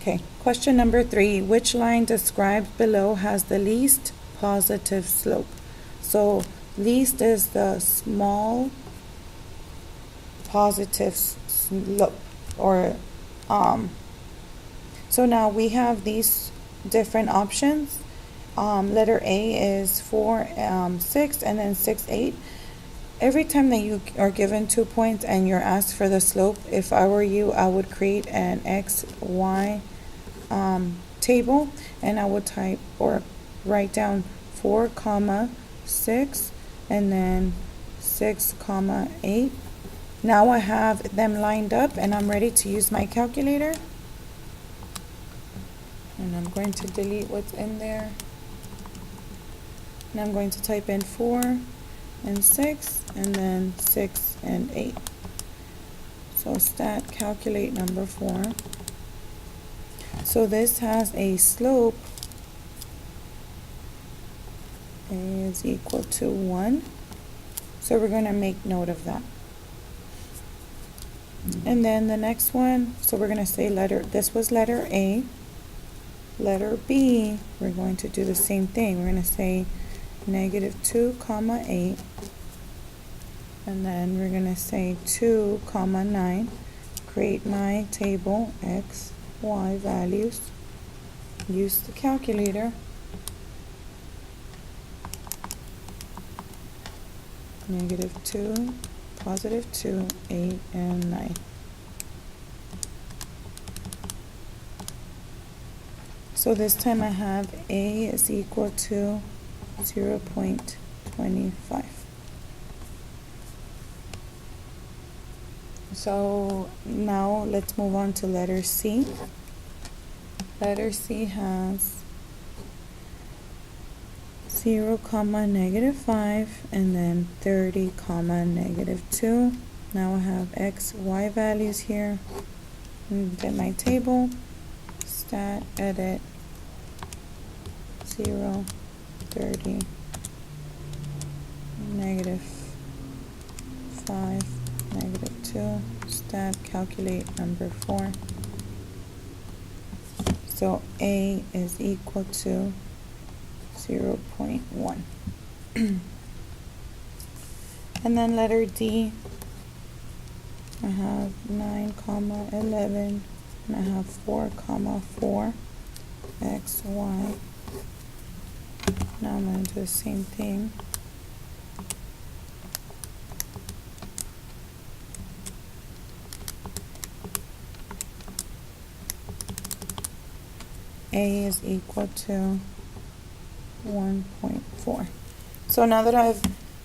Okay, question number 3. Which line described below has the least positive slope? So least is the small positive slope, or so now we have these different options. Letter A is 4, 6, and then 6, 8. Every time that you are given 2 points and you're asked for the slope, if I were you, I would create an X, Y table, and I would type or write down 4, 6, and then 6, 8. Now I have them lined up and I'm ready to use my calculator. And I'm going to delete what's in there. And I'm going to type in 4 and 6 and then 6 and 8. So stat calculate number 4. So this has a slope is equal to 1. So we're going to make note of that. And then the next one, so we're going to say this was letter A. Letter B, we're going to do the same thing. We're going to say -2, 8. And then we're going to say 2, 9. Create my table, X, Y values. Use the calculator. -2, +2, 8, and 9. So this time I have A is equal to 0.25. So now let's move on to letter C. Letter C has 0, -5, and then 30, -2. Now I have X, Y values here. Get my table. Stat, edit, 0, 30, -5, -2. Stat, calculate number 4. So A is equal to 0.1. And then letter D, I have 9, 11, and I have 4, 4, X, Y. Now I'm going to do the same thing. A is equal to 1.4. So now that I've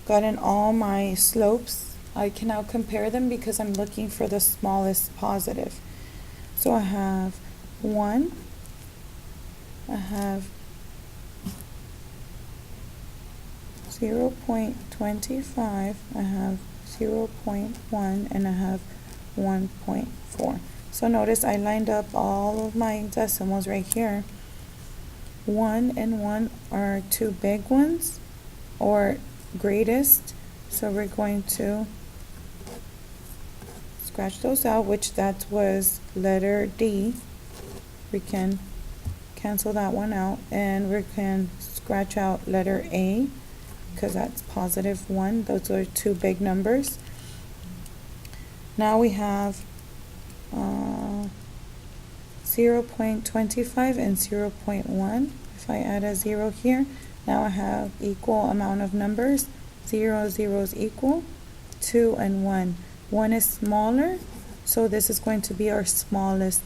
gotten all my slopes, I can now compare them because I'm looking for the smallest positive. So I have 1, I have 0.25, I have 0.1, and I have 1.4. So notice I lined up all of my decimals right here. 1 and 1 are 2 big ones, or greatest. So we're going to scratch those out, which that was letter D. We can cancel that one out, and we can scratch out letter A because that's +1. Those are 2 big numbers. Now we have 0.25 and 0.1. If I add a 0 here, now I have equal amount of numbers. 0, 0 is equal. 2 and 1. 1 is smaller, so this is going to be our smallest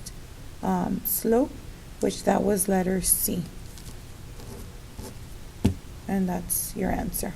slope, which that was letter C. And that's your answer.